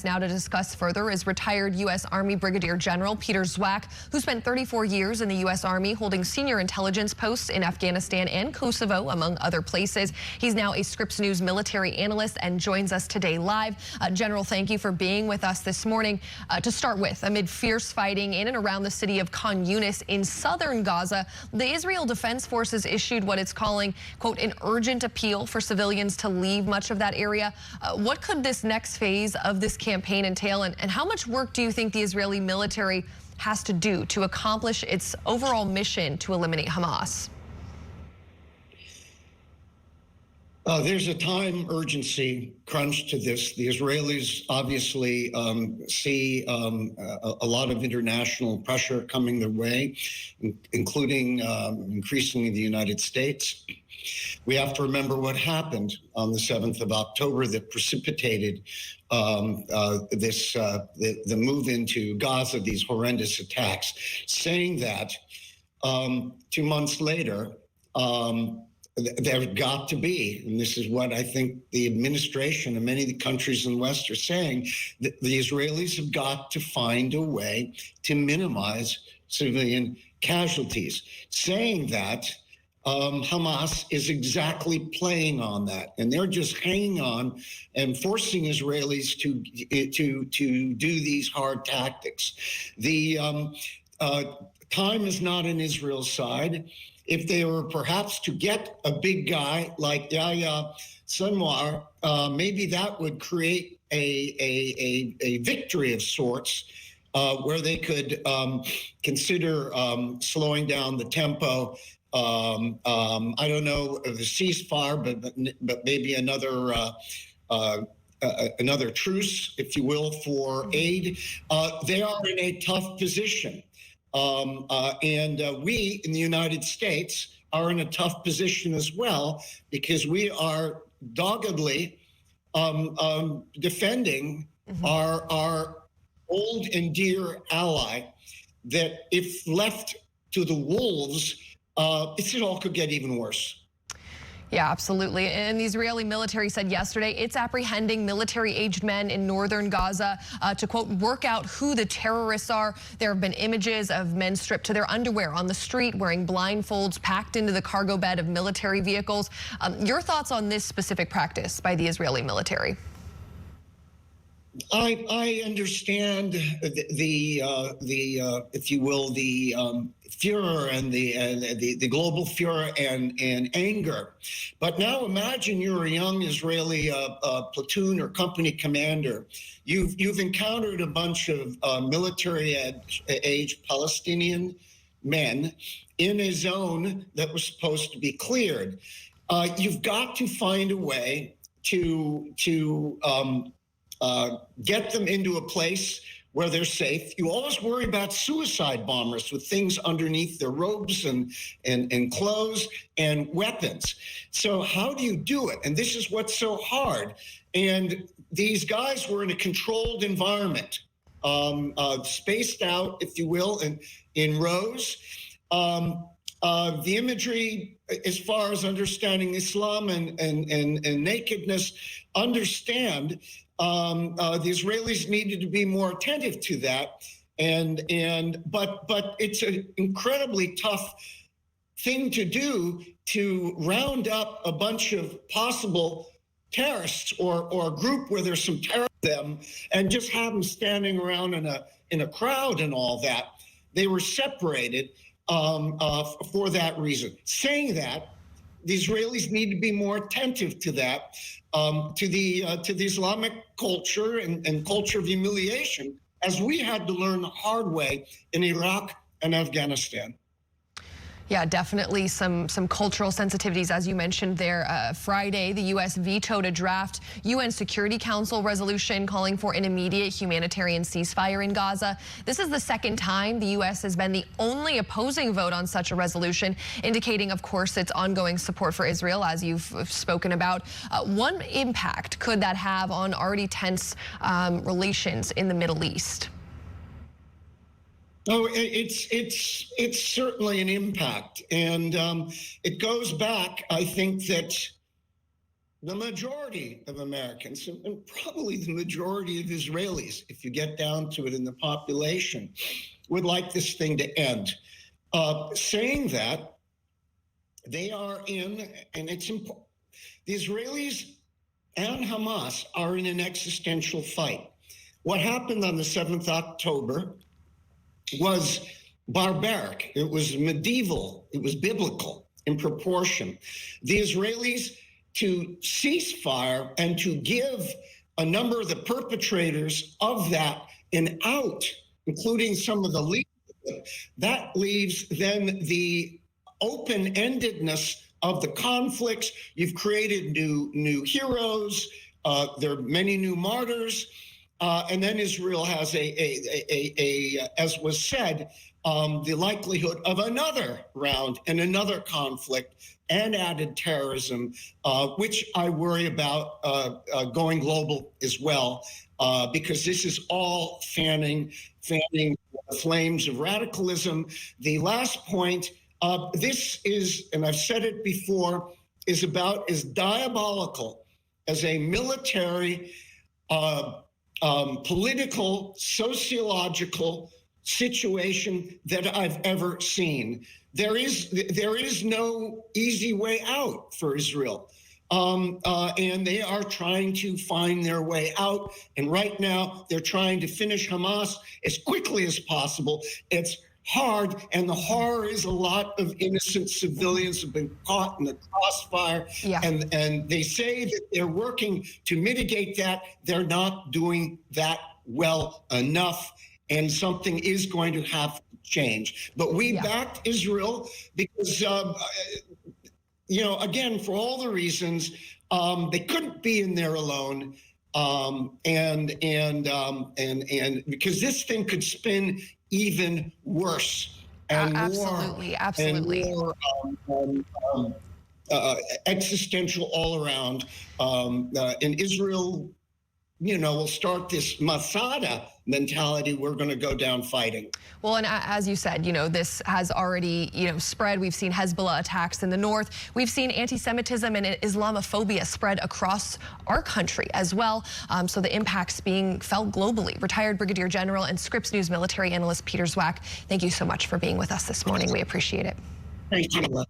Now to discuss further is retired U.S. Army Brigadier General Peter Zwack, who spent 34 years in the U.S. Army holding senior intelligence posts in Afghanistan and Kosovo, among other places. He's now a Scripps News military analyst and joins us today live. General, thank you for being with us this morning. To start with, amid fierce fighting in and around the city of Khan Yunis in southern Gaza, the Israel Defense Forces issued what it's calling, quote, an urgent appeal for civilians to leave much of that area. What could this next phase of this campaign entail, and how much work do you think the Israeli military has to do to accomplish its overall mission to eliminate Hamas? There's a time urgency crunch to this. The Israelis obviously see a lot of international pressure coming their way, including increasingly the United States. We have to remember what happened on the 7th of October that precipitated the move into Gaza, these horrendous attacks. Saying that, 2 months later, there's got to be, and this is what I think the administration and many of the countries in the West are saying, that the Israelis have got to find a way to minimize civilian casualties. Saying that, Hamas is exactly playing on that, and they're just hanging on and forcing Israelis to do these hard tactics. The time is not on Israel's side. If they were perhaps to get a big guy like Yahya Sinwar, maybe that would create a victory of sorts, where they could consider slowing down the tempo. I don't know the ceasefire, but maybe another truce, if you will, for aid. They are in a tough position. And we in the United States are in a tough position as well, because we are doggedly defending our old and dear ally, that if left to the wolves, it all could get even worse. Yeah, absolutely. And the Israeli military said yesterday it's apprehending military-aged men in northern Gaza to, quote, work out who the terrorists are. There have been images of men stripped to their underwear on the street, wearing blindfolds, packed into the cargo bed of military vehicles. Your thoughts on this specific practice by the Israeli military? I understand the if you will, the furor and the global furor and anger. But now imagine you're a young Israeli platoon or company commander. You've encountered a bunch of military-aged Palestinian men in a zone that was supposed to be cleared. You've got to find a way to get them into a place where they're safe. You always worry about suicide bombers with things underneath their robes and clothes and weapons. So how do you do it? And this is what's so hard. And these guys were in a controlled environment, spaced out, if you will, in rows. The imagery, as far as understanding Islam and nakedness, understand the Israelis needed to be more attentive to that, but it's an incredibly tough thing to do, to round up a bunch of possible terrorists or a group where there's some terror in them, and just have them standing around in a crowd and all that. They were separated for that reason. Saying that, the Israelis need to be more attentive to that, to the Islamic culture and culture of humiliation, as we had to learn the hard way in Iraq and Afghanistan. Yeah, definitely some cultural sensitivities, as you mentioned there. Friday, the U.S. vetoed a draft UN Security Council resolution calling for an immediate humanitarian ceasefire in Gaza. This is the second time the U.S. has been the only opposing vote on such a resolution, indicating, of course, its ongoing support for Israel, as you've spoken about. What impact could that have on already tense relations in the Middle East? Oh, it's certainly an impact, and it goes back. I think that the majority of Americans, and probably the majority of Israelis, if you get down to it in the population, would like this thing to end. Saying that, they are in, and it's important, the Israelis and Hamas are in an existential fight. What happened on the 7th October was barbaric. It was medieval. It was biblical in proportion. The Israelis, to cease fire and to give a number of the perpetrators of that an out, including some of the leaders, that leaves then the open-endedness of the conflicts. You've created new heroes. There are many new martyrs. And then Israel has as was said, the likelihood of another round and another conflict and added terrorism, which I worry about going global as well, because this is all fanning the flames of radicalism. The last point, this is, and I've said it before, is about as diabolical as a military, political, sociological situation that I've ever seen. There is no easy way out for Israel. And they are trying to find their way out. And right now, they're trying to finish Hamas as quickly as possible. It's hard, and the horror is a lot of innocent civilians have been caught in the crossfire. Yeah. And they say that they're working to mitigate that. They're not doing that well enough, and something is going to have to change. But we backed Israel because, again, for all the reasons, they couldn't be in there alone. And because this thing could spin even worse and absolutely. more existential all around. And Israel, will start this Masada mentality. We're going to go down fighting. Well, and as you said, this has already, spread. We've seen Hezbollah attacks in the north. We've seen anti-Semitism and Islamophobia spread across our country as well. So the impacts being felt globally. Retired Brigadier General and Scripps News military analyst Peter Zwack, thank you so much for being with us this morning. We appreciate it. Thank you.